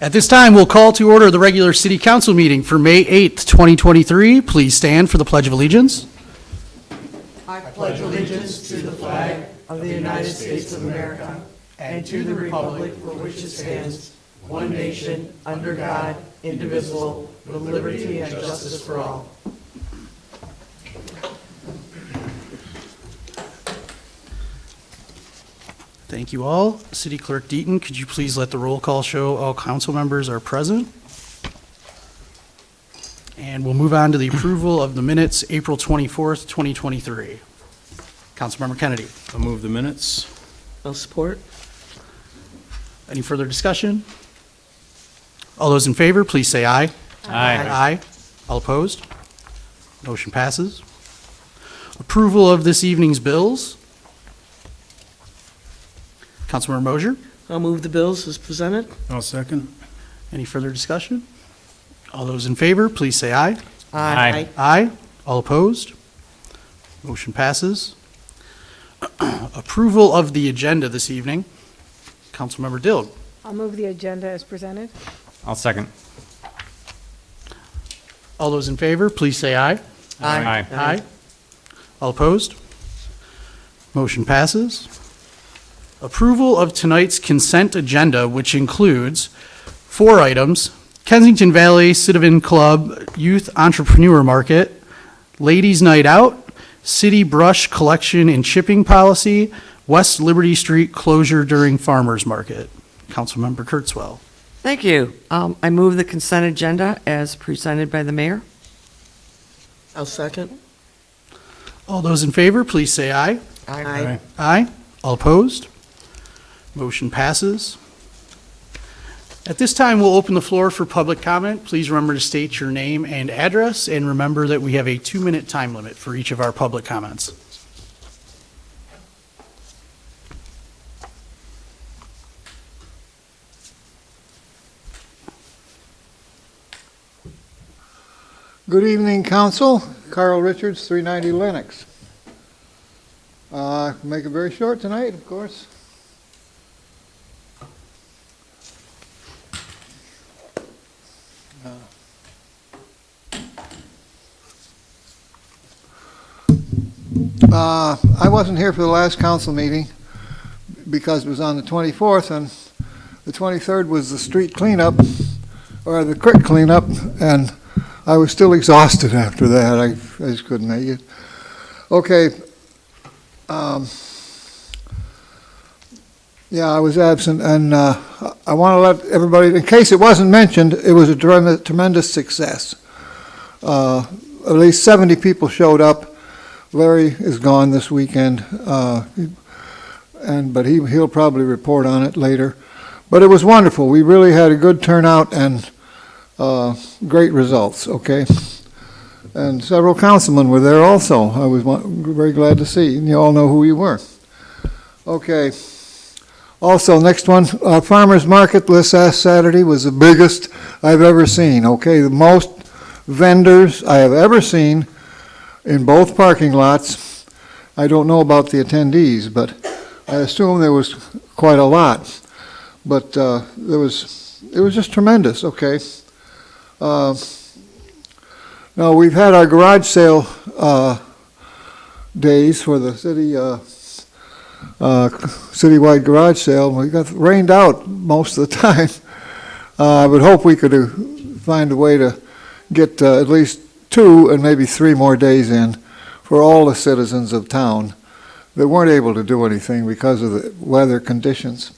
At this time, we'll call to order the regular city council meeting for May 8th, 2023. Please stand for the Pledge of Allegiance. I pledge allegiance to the flag of the United States of America and to the republic for which it stands, one nation, under God, indivisible, with liberty and justice for all. Thank you all. City Clerk Deaton, could you please let the roll call show all council members are present? And we'll move on to the approval of the minutes, April 24th, 2023. Councilmember Kennedy. I'll move the minutes. I'll support. Any further discussion? All those in favor, please say aye. Aye. All opposed? Motion passes. Approval of this evening's bills. Councilmember Mosier. I'll move the bills as presented. I'll second. Any further discussion? All those in favor, please say aye. Aye. Aye. All opposed? Motion passes. Approval of the agenda this evening. Councilmember Dill. I'll move the agenda as presented. I'll second. All those in favor, please say aye. Aye. Aye. All opposed? Motion passes. Approval of tonight's consent agenda, which includes 4 items: Kensington Valley Citizen Club Youth Entrepreneur Market, Ladies Night Out, City Brush Collection and Shipping Policy, West Liberty Street closure during Farmers Market. Councilmember Kurtzwell. Thank you. I move the consent agenda as presented by the mayor. I'll second. All those in favor, please say aye. Aye. Aye. All opposed? Motion passes. At this time, we'll open the floor for public comment. Please remember to state your name and address, and remember that we have a 2-minute time limit for each of our public comments. Good evening, Council. Carl Richards, 390 Lennox. Make it very short tonight, of course. I wasn't here for the last council meeting because it was on the 24th, and the 23rd was the street cleanup, or the creek cleanup, and I was still exhausted after that. I just couldn't make it. Okay. Yeah, I was absent, and I want to let everybody, in case it wasn't mentioned, it was a tremendous success. At least 70 people showed up. Larry is gone this weekend, but he'll probably report on it later. But it was wonderful. We really had a good turnout and great results, okay? And several councilmen were there also. I was very glad to see. You all know who you were. Okay. Also, next one, Farmers Market this last Saturday was the biggest I've ever seen, okay? The most vendors I have ever seen in both parking lots. I don't know about the attendees, but I assume there was quite a lot. But it was just tremendous, okay? Now, we've had our garage sale days for the city citywide garage sale. We got rained out most of the time. I would hope we could find a way to get at least 2 and maybe 3 more days in for all the citizens of town that weren't able to do anything because of the weather conditions.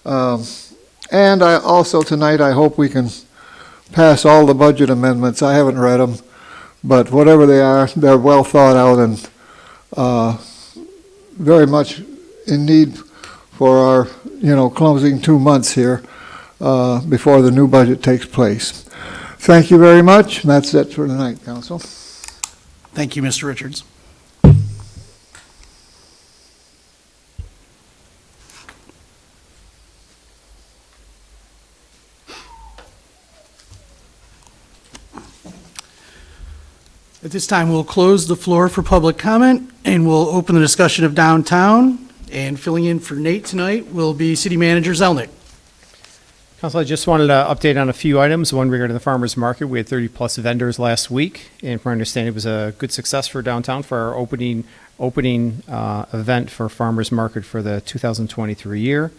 And I also tonight, I hope we can pass all the budget amendments. I haven't read them, but whatever they are, they're well thought out and very much in need for our, closing 2 months here before the new budget takes place. Thank you very much. That's it for tonight, Council. Thank you, Mr. Richards. At this time, we'll close the floor for public comment, and we'll open the discussion of downtown. And filling in for Nate tonight will be City Manager Zelnick. Council, I just wanted to update on a few items. One regarding the farmers market. We had 30-plus vendors last week, and from our understanding, it was a good success for downtown for our opening event for farmers market for the 2023 year.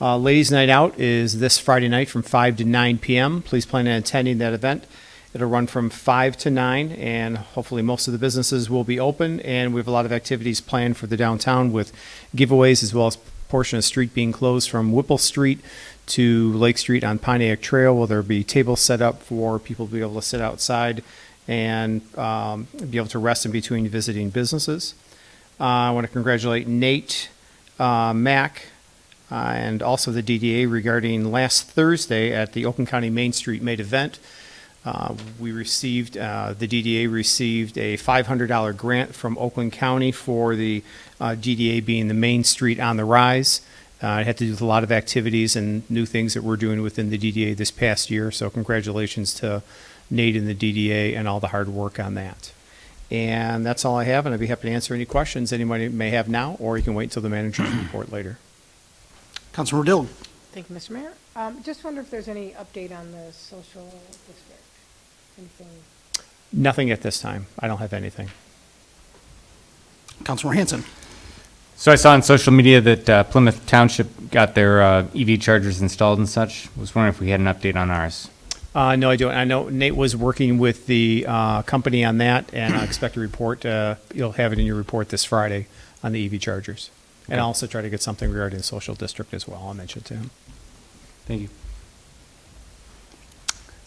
Ladies' Night Out is this Friday night from 5 to 9 p.m. Please plan on attending that event. It'll run from 5 to 9, and hopefully most of the businesses will be open, and we have a lot of activities planned for the downtown with giveaways as well as portion of the street being closed from Whipple Street to Lake Street on Pontiac Trail, where there'll be tables set up for people to be able to sit outside and be able to rest in between visiting businesses. I want to congratulate Nate, Mack, and also the DDA regarding last Thursday at the Oakland County Main Street Made event. We received, the DDA received a $500 grant from Oakland County for the DDA being the Main Street on the Rise. It had to do with a lot of activities and new things that we're doing within the DDA this past year. So congratulations to Nate and the DDA and all the hard work on that. And that's all I have, and I'd be happy to answer any questions anybody may have now, or you can wait until the manager's report later. Councilmember Dillon. Thank you, Mr. Mayor. Just wonder if there's any update on the social district? Anything? Nothing at this time. I don't have anything. Councilmember Hanson. So I saw on social media that Plymouth Township got their EV chargers installed and such. Was wondering if we had an update on ours. No, I don't. I know Nate was working with the company on that, and I expect a report. You'll have it in your report this Friday on the EV chargers. And I'll also try to get something regarding the social district as well. I'll mention it to him. Thank you.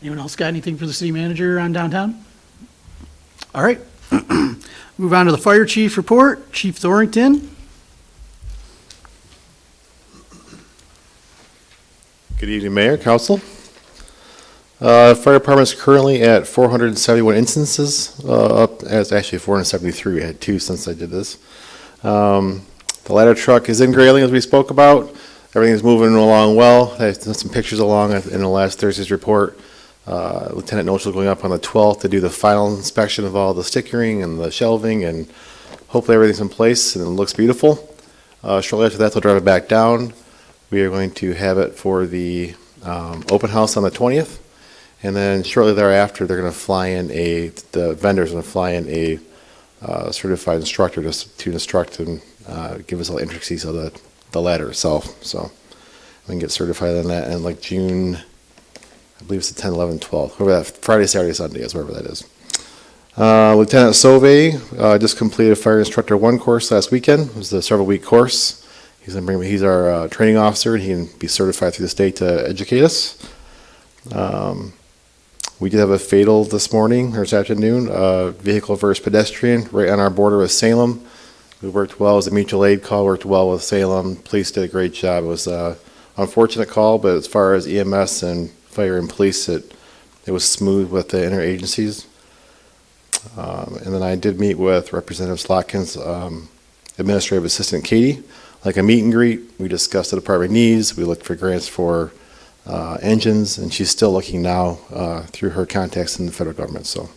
Anyone else got anything for the city manager on downtown? All right. Move on to the fire chief report. Chief Thorrington. Good evening, Mayor, Council. Fire department is currently at 471 instances, up as actually 473. We had 2 since I did this. The ladder truck is in Grayling, as we spoke about. Everything is moving along well. I sent some pictures along in the last Thursday's report. Lieutenant Nochel going up on the 12th to do the final inspection of all the stickering and the shelving, and hopefully everything's in place and it looks beautiful. Shortly after that, they'll drive it back down. We are going to have it for the open house on the 20th. And then shortly thereafter, they're going to fly in the vendors are going to fly in a certified instructor to instruct and give us all the intricacies of the ladder itself. So we can get certified on that in like June, I believe it's the 10, 11, 12, whoever that, Friday, Saturday, Sunday is, wherever that is. Lieutenant Sauve just completed Fire Instructor 1 course last weekend. It was a several-week course. He's our training officer, and he can be certified through the state to educate us. We did have a fatal this morning, or this afternoon, vehicle versus pedestrian right on our border with Salem. We worked well. It was a mutual aid call, worked well with Salem. Police did a great job. It was an unfortunate call, but as far as EMS and fire and police, it was smooth with the interagencies. And then I did meet with Representative Slotkins, Administrative Assistant Katie, like a meet and greet. We discussed the department needs. We looked for grants for engines, and she's still looking now through her contacts in the federal government. So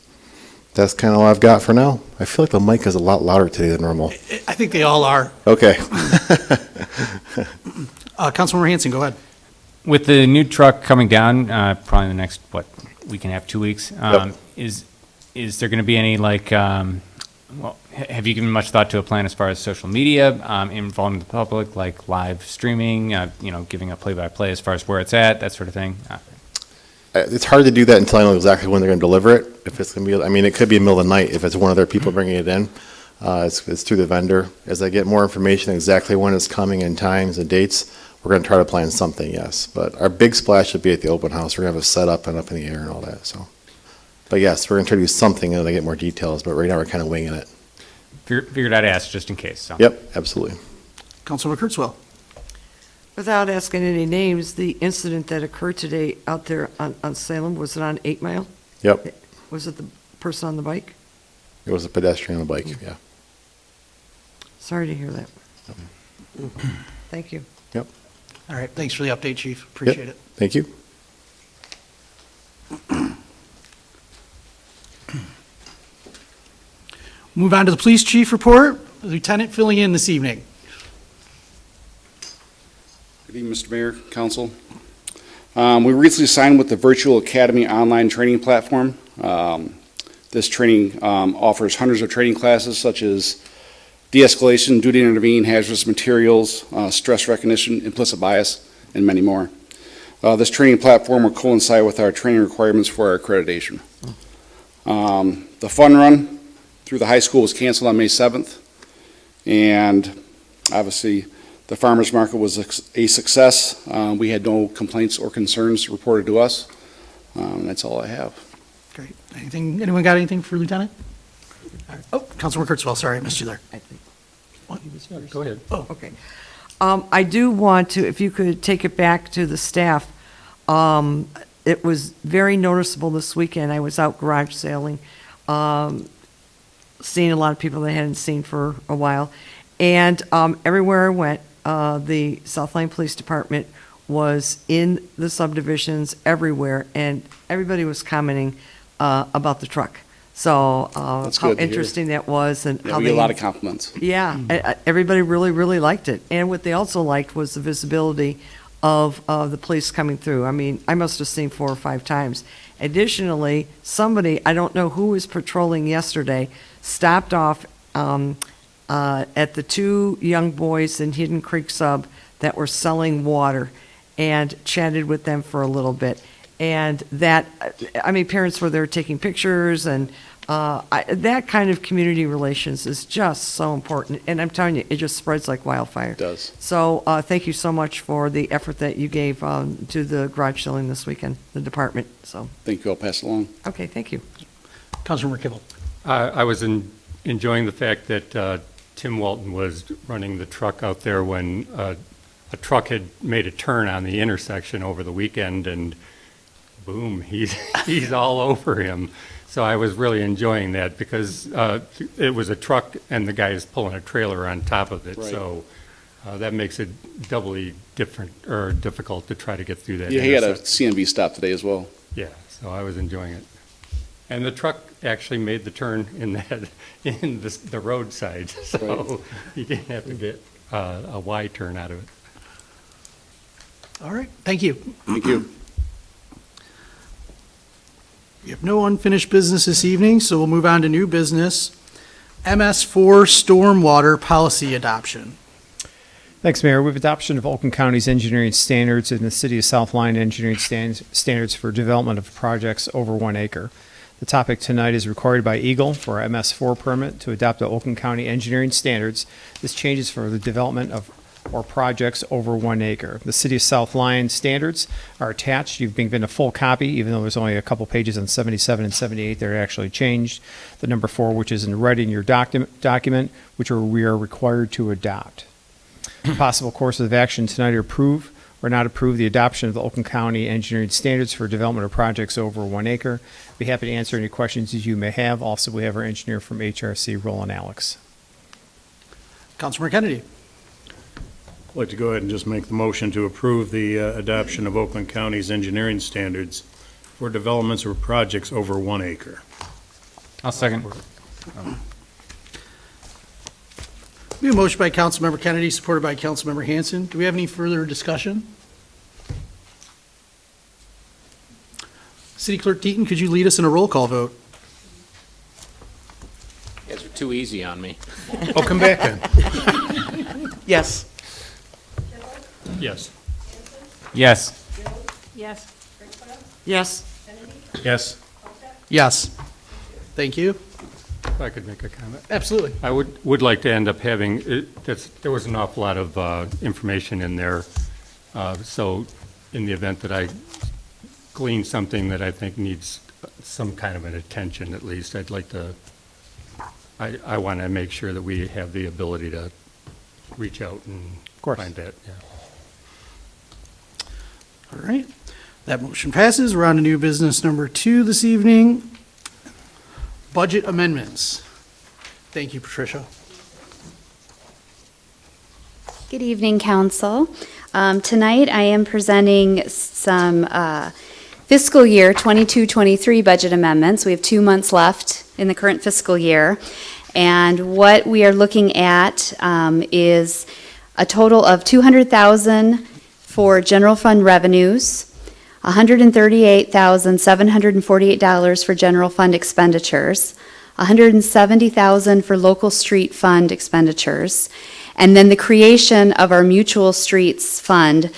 that's kind of all I've got for now. I feel like the mic is a lot louder today than normal. I think they all are. Okay. Councilmember Hanson, go ahead. With the new truck coming down, probably in the next, week and a half, 2 weeks, Yep. is there going to be any, have you given much thought to a plan as far as social media, involving the public, like live streaming, giving a play-by-play as far as where it's at, that sort of thing? It's hard to do that until I know exactly when they're going to deliver it. If it's going to be, it could be in the middle of the night if it's one of their people bringing it in. It's through the vendor. As I get more information exactly when it's coming and times and dates, we're going to try to plan something, yes. But our big splash should be at the open house. We're going to have a setup and up in the air and all that. So, but yes, we're going to try to do something and I get more details. But right now we're kind of winging it. Figured I'd ask just in case. So. Yep, absolutely. Councilmember Kurtzwell. Without asking any names, the incident that occurred today out there on Salem, was it on 8 Mile? Yep, Was it the person on the bike? it was a pedestrian on a bike. Yeah. Sorry to hear that. Thank you. Yep. All right, thanks for the update, Chief. Appreciate Yep. it. Thank you. Move on to the police chief report. Lieutenant filling in this evening. Good evening, Mr. Mayor, Council. We recently signed with the Virtual Academy online training platform. This training offers hundreds of training classes such as de-escalation, duty to intervene, hazardous materials, stress recognition, implicit bias, and many more. This training platform will coincide with our training requirements for our accreditation. The fun run through the high school was canceled on May 7th, and obviously the farmers market was a success. We had no complaints or concerns reported to us. That's all I have. Great. Anyone got anything for Lieutenant? All right. Oh, Councilman Kurtzwell, sorry, I missed you there. I think. Go ahead. Okay. I do want to, if you could take it back to the staff, it was very noticeable this weekend. I was out garage sailing, seeing a lot of people that I hadn't seen for a while. And everywhere I went, the South Lyon Police Department was in the subdivisions everywhere, and everybody was commenting about the truck. So That's how good to hear. interesting that was, and Yeah, how we they get a lot of compliments. yeah, everybody really, really liked it. And what they also liked was the visibility of the police coming through. I mean, I must have seen 4 or 5 times. Additionally, somebody, I don't know who was patrolling yesterday, stopped off at the 2 young boys in Hidden Creek Sub that were selling water and chatted with them for a little bit. And that, I mean, parents were there taking pictures, and that kind of community relations is just so important. And I'm telling you, it just spreads like wildfire. It does. So thank you so much for the effort that you gave to the garage selling this weekend, the department. So, Thank you. I'll pass it along. okay, thank you. Councilman Kibble. I was enjoying the fact that Tim Walton was running the truck out there when a truck had made a turn on the intersection over the weekend, and boom, he's all over him. So I was really enjoying that because it was a truck and the guy is pulling a trailer on top of it. Right. So that makes it doubly different or difficult to try to get through that. Yeah, he had a intersection. CNV stop today as well. Yeah, so I was enjoying it. And the truck actually made the turn in the roadside, so you didn't have to get a Y turn out of it. All right, thank you. Thank you. We have no unfinished business this evening, so we'll move on to new business. MS4 Stormwater Policy Adoption. Thanks, Mayor. We have adoption of Oakland County's engineering standards in the City of South Lyon engineering standards for development of projects over 1 acre. The topic tonight is required by Eagle for our MS4 permit to adopt the Oakland County engineering standards. This changes for the development of or projects over 1 acre. The City of South Lyon standards are attached. You've been given a full copy, even though there's only a couple pages on 77 and 78 that are actually changed. The number 4, which is in red in your document, which we are required to adopt. Possible courses of action tonight are approve or not approve the adoption of the Oakland County engineering standards for development of projects over 1 acre. Be happy to answer any questions that you may have. Also, we have our engineer from HRC, Roland Alex. Councilman Kennedy. I'd like to go ahead and just make the motion to approve the adoption of Oakland County's engineering standards for developments or projects over 1 acre. I'll second. We have a motion by Councilmember Kennedy, supported by Councilmember Hanson. Do we have any further discussion? City Clerk Deaton, could you lead us in a roll call vote? You guys are too easy on me. Oh, come back then. Yes. Yes. Yes. Yes. Yes. Yes. Yes. Thank you. If I could make a comment. Absolutely. I would like to end up having, there was an awful lot of information in there. So in the event that I glean something that I think needs some kind of an attention, at least, I'd like to, I want to make sure that we have the ability to reach out and find that. Yeah. All right. That motion passes. We're on to new business number 2 this evening. Budget amendments. Thank you, Patricia. Good evening, Council. Tonight, I am presenting some fiscal year 22-23 budget amendments. We have 2 months left in the current fiscal year. And what we are looking at is a total of $200,000 for general fund revenues, $138,748 for general fund expenditures, $170,000 for local street fund expenditures, and then the creation of our mutual streets fund.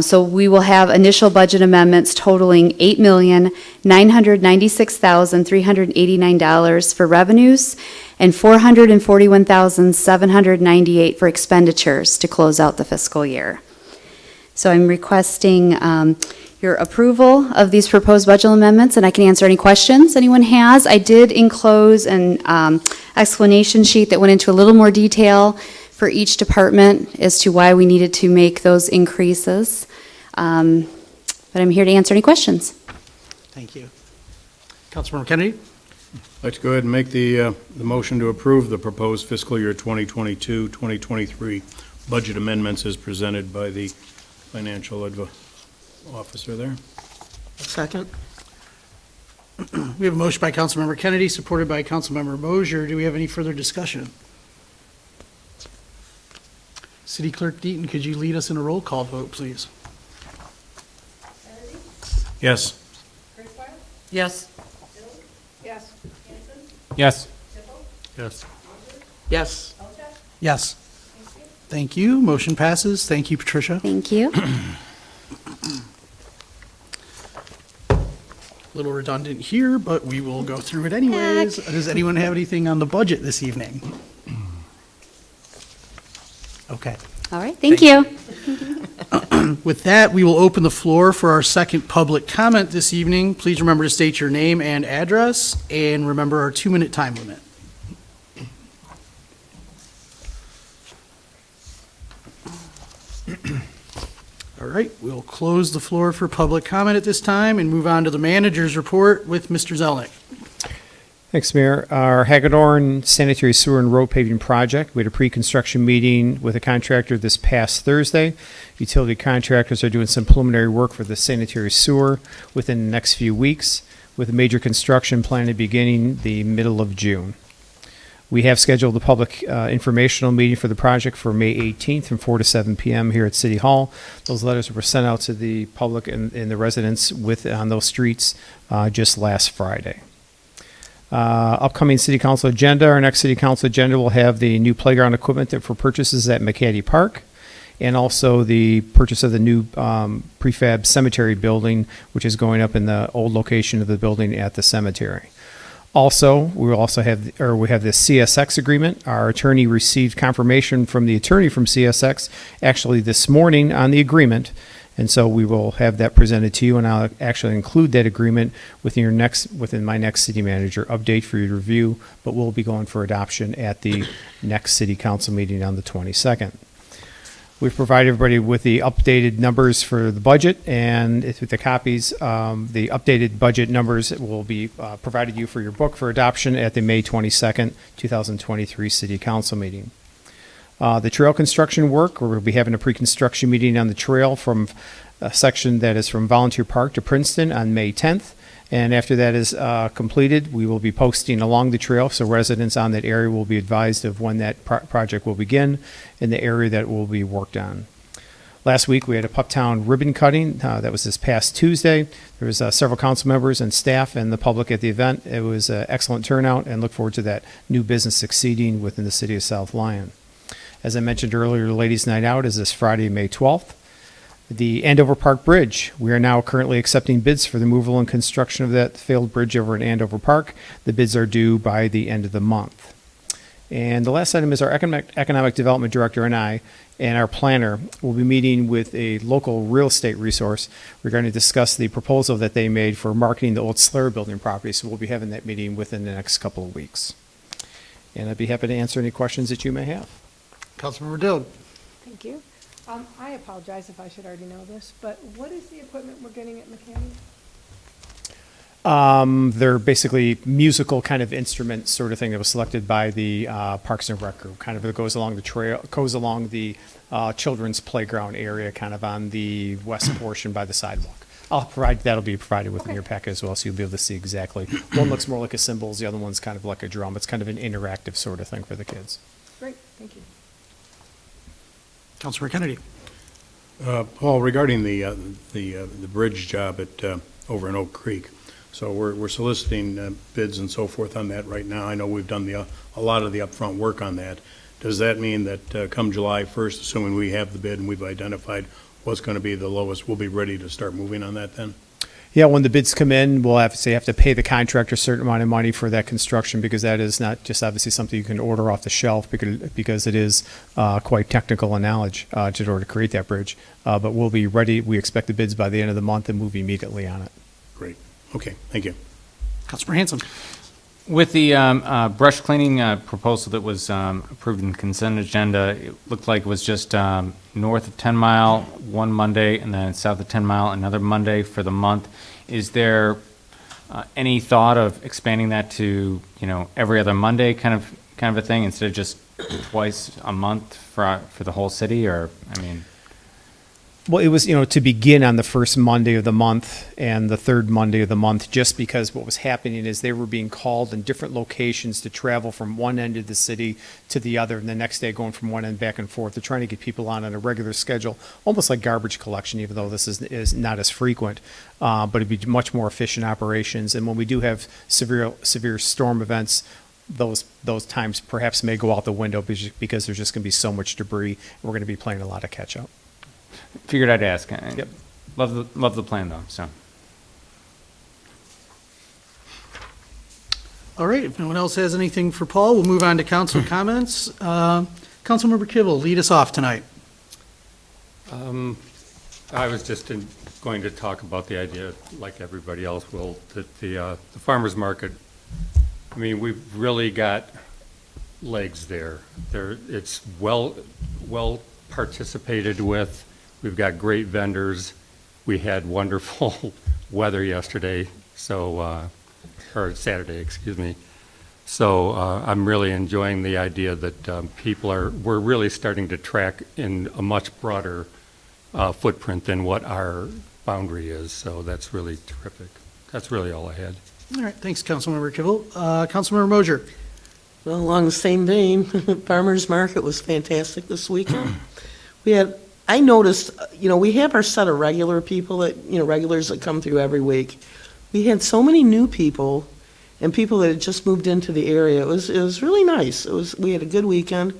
So we will have initial budget amendments totaling $8,996,389 for revenues and $441,798 for expenditures to close out the fiscal year. So I'm requesting your approval of these proposed budget amendments, and I can answer any questions anyone has. I did enclose an explanation sheet that went into a little more detail for each department as to why we needed to make those increases. But I'm here to answer any questions. Thank you. Councilmember Kennedy? I'd like to go ahead and make the motion to approve the proposed fiscal year 2022-2023 budget amendments as presented by the financial officer there. Second. We have a motion by Councilmember Kennedy, supported by Councilmember Mosier. Do we have any further discussion? City Clerk Deaton, could you lead us in a roll call vote, please? Yes. Yes. Yes. Yes. Yes. Yes. Thank you. Motion passes. Thank you, Patricia. Thank you. A little redundant here, but we will go through it anyways. Does anyone have anything on the budget this evening? Okay. All right, thank you. With that, we will open the floor for our second public comment this evening. Please remember to state your name and address, and remember our 2-minute time limit. All right, we'll close the floor for public comment at this time and move on to the manager's report with Mr. Zelnick. Thanks, Mayor. Our Hagedorn Sanitary Sewer and Road Paving Project, we had a pre-construction meeting with a contractor this past Thursday. Utility contractors are doing some preliminary work for the sanitary sewer within the next few weeks, with a major construction planned beginning the middle of June. We have scheduled a public informational meeting for the project for May 18th from 4 to 7 p.m. here at City Hall. Those letters were sent out to the public and the residents on those streets just last Friday. Upcoming city council agenda. Our next city council agenda will have the new playground equipment for purchases at McCaddy Park, and also the purchase of the new prefab cemetery building, which is going up in the old location of the building at the cemetery. Also, we have the CSX agreement. Our attorney received confirmation from the attorney from CSX actually this morning on the agreement. And so we will have that presented to you, and I'll actually include that agreement within my next city manager update for you to review, but we'll be going for adoption at the next city council meeting on the 22nd. We've provided everybody with the updated numbers for the budget, and with the copies, the updated budget numbers will be provided you for your book for adoption at the May 22nd, 2023 city council meeting. The trail construction work, we'll be having a pre-construction meeting on the trail from a section that is from Volunteer Park to Princeton on May 10th. And after that is completed, we will be posting along the trail, so residents on that area will be advised of when that project will begin and the area that will be worked on. Last week, we had a Puptown ribbon cutting. That was this past Tuesday. There was several council members and staff and the public at the event. It was an excellent turnout, and look forward to that new business succeeding within the city of South Lyon. As I mentioned earlier, the Ladies' Night Out is this Friday, May 12th. The Andover Park Bridge. We are now currently accepting bids for the removal and construction of that failed bridge over in Andover Park. The bids are due by the end of the month. And the last item is our Economic Development Director and I and our planner will be meeting with a local real estate resource. We're going to discuss the proposal that they made for marketing the old Slayer building property. So we'll be having that meeting within the next couple of weeks. And I'd be happy to answer any questions that you may have. Councilmember Dillon. Thank you. I apologize if I should already know this, but what is the equipment we're getting at McCanny? They're basically musical kind of instruments sort of thing that was selected by the Parks and Rec group. Kind of it goes along the trail, goes along the children's playground area, kind of on the west portion by the sidewalk. That'll be provided within your packet as well, so you'll be able to see exactly. One looks more like a cymbals, the other one's kind of like a drum. It's kind of an interactive sort of thing for the kids. Great, thank you. Councilmember Kennedy. Paul, regarding the bridge job over in Oak Creek, so we're soliciting bids and so forth on that right now. I know we've done a lot of the upfront work on that. Does that mean that come July 1st, assuming we have the bid and we've identified what's going to be the lowest, we'll be ready to start moving on that then? Yeah, when the bids come in, we'll have to pay the contractor a certain amount of money for that construction, because that is not just obviously something you can order off the shelf, because it is quite technical in knowledge in order to create that bridge. But we'll be ready. We expect the bids by the end of the month and move immediately on it. Great. Okay, thank you. Councilmember Hanson. With the brush cleaning proposal that was approved in consent agenda, it looked like it was just north of 10 Mile one Monday and then south of 10 Mile another Monday for the month. Is there any thought of expanding that to, every other Monday kind of a thing, instead of just twice a month for the whole city? Or, Well, it was, to begin on the first Monday of the month and the third Monday of the month, just because what was happening is they were being called in different locations to travel from one end of the city to the other, and the next day going from one end back and forth. They're trying to get people on a regular schedule, almost like garbage collection, even though this is not as frequent. But it'd be much more efficient operations. And when we do have severe storm events, those times perhaps may go out the window because there's just going to be so much debris, and we're going to be playing a lot of catch up. Figured I'd ask. Yep. Love the plan though. So. All right, if no one else has anything for Paul, we'll move on to council comments. Councilmember Kibble, lead us off tonight. I was just going to talk about the idea, like everybody else will, that the farmer's market, we've really got legs there. It's well participated with. We've got great vendors. We had wonderful weather yesterday, or Saturday, excuse me. So I'm really enjoying the idea that we're really starting to track in a much broader footprint than what our boundary is. So that's really terrific. That's really all I had. All right, thanks, Councilmember Kibble. Councilmember Mosier. Well, along the same vein, farmer's market was fantastic this weekend. I noticed, we have our set of regular people that, regulars that come through every week. We had so many new people and people that had just moved into the area. It was really nice. We had a good weekend.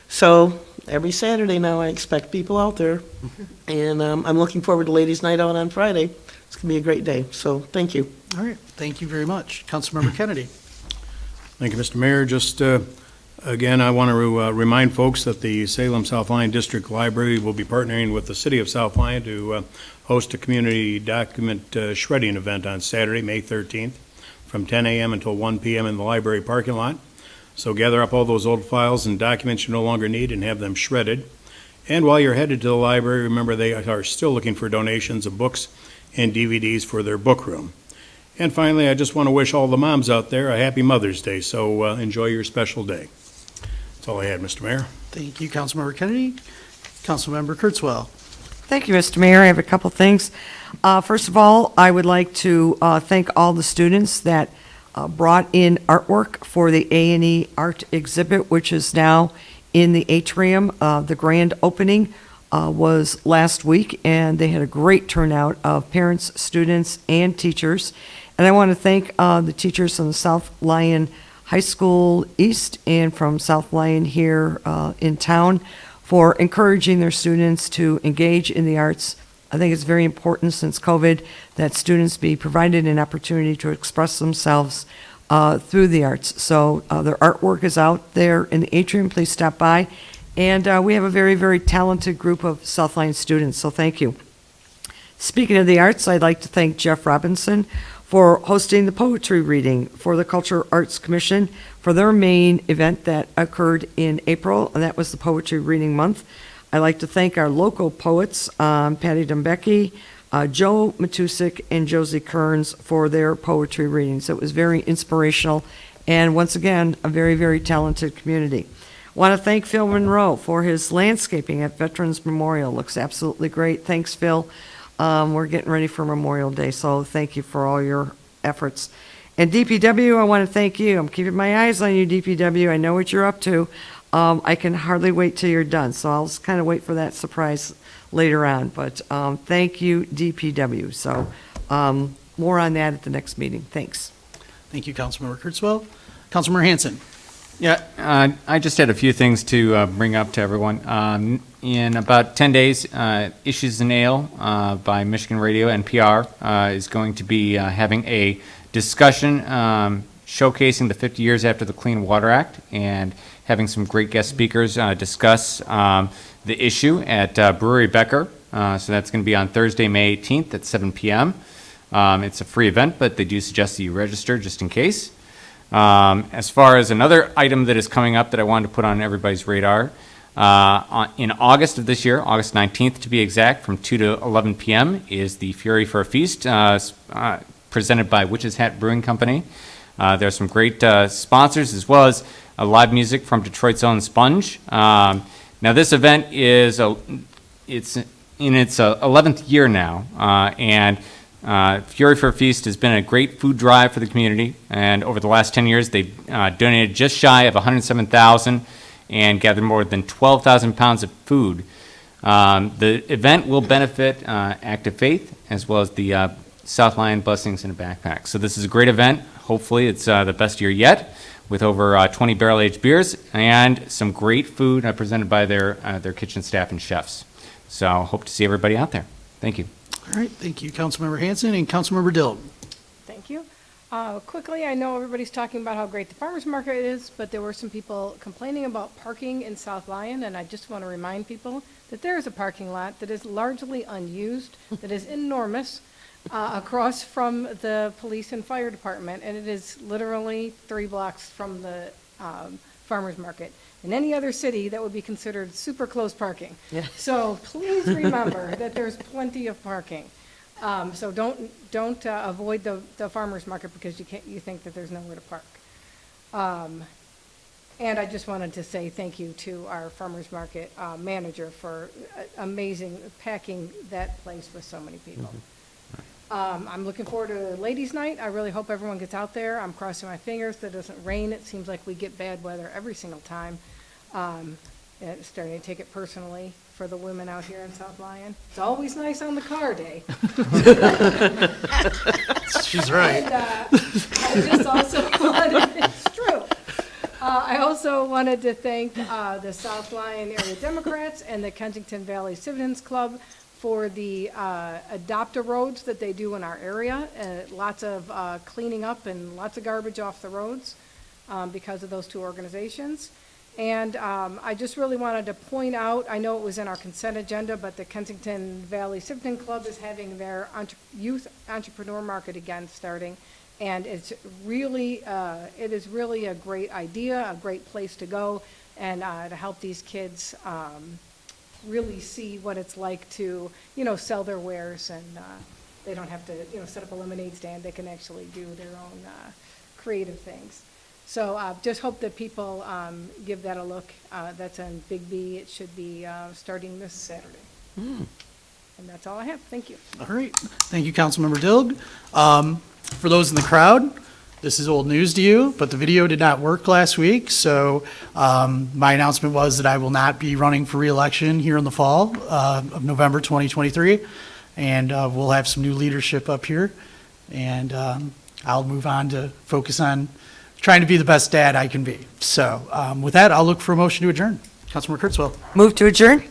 So every Saturday now I expect people out there. And I'm looking forward to Ladies' Night Out on Friday. It's going to be a great day. So thank you. All right, thank you very much. Councilmember Kennedy. Thank you, Mr. Mayor. Just again, I want to remind folks that the Salem South Lyon District Library will be partnering with the City of South Lyon to host a community document shredding event on Saturday, May 13th, from 10 a.m. until 1 p.m. in the library parking lot. So gather up all those old files and documents you no longer need and have them shredded. And while you're headed to the library, remember they are still looking for donations of books and DVDs for their book room. And finally, I just want to wish all the moms out there a happy Mother's Day, so enjoy your special day. That's all I had, Mr. Mayor. Thank you, Councilmember Kennedy. Councilmember Kurtzwell. Thank you, Mr. Mayor. I have a couple things. First of all, I would like to thank all the students that brought in artwork for the A&E art exhibit, which is now in the atrium. The grand opening was last week, and they had a great turnout of parents, students, and teachers. And I want to thank the teachers from the South Lyon High School East and from South Lyon here in town for encouraging their students to engage in the arts. I think it's very important since COVID that students be provided an opportunity to express themselves through the arts. So their artwork is out there in the atrium. Please stop by. And we have a very, very talented group of South Lyon students, so thank you. Speaking of the arts, I'd like to thank Jeff Robinson for hosting the poetry reading for the Cultural Arts Commission for their main event that occurred in April, and that was the Poetry Reading Month. I'd like to thank our local poets, Patty Dumbecki, Joe Matusik, and Josie Kearns for their poetry readings. It was very inspirational, and once again, a very, very talented community. I want to thank Phil Monroe for his landscaping at Veterans Memorial. Looks absolutely great. Thanks, Phil. We're getting ready for Memorial Day, so thank you for all your efforts. And DPW, I want to thank you. I'm keeping my eyes on you, DPW. I know what you're up to. I can hardly wait till you're done, so I'll just kind of wait for that surprise later on. But thank you, DPW. So more on that at the next meeting. Thanks. Thank you, Councilmember Kurtzwell. Councilmember Hanson. Yeah, I just had a few things to bring up to everyone. In about 10 days, Issues and Ale by Michigan Radio NPR is going to be having a discussion showcasing the 50 years after the Clean Water Act and having some great guest speakers discuss the issue at Brewery Becker. So that's going to be on Thursday, May 18th at 7 p.m. It's a free event, but they do suggest that you register just in case. As far as another item that is coming up that I wanted to put on everybody's radar, in August of this year, August 19th to be exact, from 2 to 11 p.m. is the Fury for a Feast, presented by Witch's Hat Brewing Company. There's some great sponsors, as well as live music from Detroit's own Sponge. Now, this event it's in its 11th year now, and Fury for a Feast has been a great food drive for the community, and over the last 10 years, they've donated just shy of $107,000 and gathered more than 12,000 pounds of food. The event will benefit Active Faith, as well as the South Lyon Blessings in a Backpack. So this is a great event. Hopefully, it's the best year yet, with over 20 barrel-aged beers and some great food presented by their kitchen staff and chefs. So hope to see everybody out there. Thank you. All right, thank you, Councilmember Hanson and Councilmember Dill. Thank you. Quickly, I know everybody's talking about how great the farmer's market is, but there were some people complaining about parking in South Lyon, and I just want to remind people that there is a parking lot that is largely unused, that is enormous, across from the police and fire department, and it is literally 3 blocks from the farmer's market. In any other city, that would be considered super close parking. Yeah. So please remember that there's plenty of parking. So don't avoid the farmer's market because you think that there's nowhere to park. And I just wanted to say thank you to our farmer's market manager for amazing packing that place with so many people. I'm looking forward to Ladies' Night. I really hope everyone gets out there. I'm crossing my fingers that it doesn't rain. It seems like we get bad weather every single time. It's starting to take it personally for the women out here in South Lyon. It's always nice on the car day. She's right. And, I just also wanted, it's true. I also wanted to thank the South Lyon Area Democrats and the Kensington Valley Citizens Club for the adopt-a-roads that they do in our area. Lots of cleaning up and lots of garbage off the roads because of those two organizations. And I just really wanted to point out, I know it was in our consent agenda, but the Kensington Valley Citizen Club is having their youth entrepreneur market again starting. And it's really, it is really a great idea, a great place to go, and to help these kids really see what it's like to, sell their wares, and they don't have to, set up a lemonade stand. They can actually do their own creative things. So just hope that people give that a look. That's on Big B. It should be starting this Saturday. And that's all I have. Thank you. All right, thank you, Councilmember Dilg. For those in the crowd, this is old news to you, but the video did not work last week, so my announcement was that I will not be running for re-election here in the fall of November 2023, and we'll have some new leadership up here, and I'll move on to focus on trying to be the best dad I can be. So with that, I'll look for a motion to adjourn. Councilmember Kurtzwell. Move to adjourn?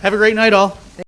Have a great night, all.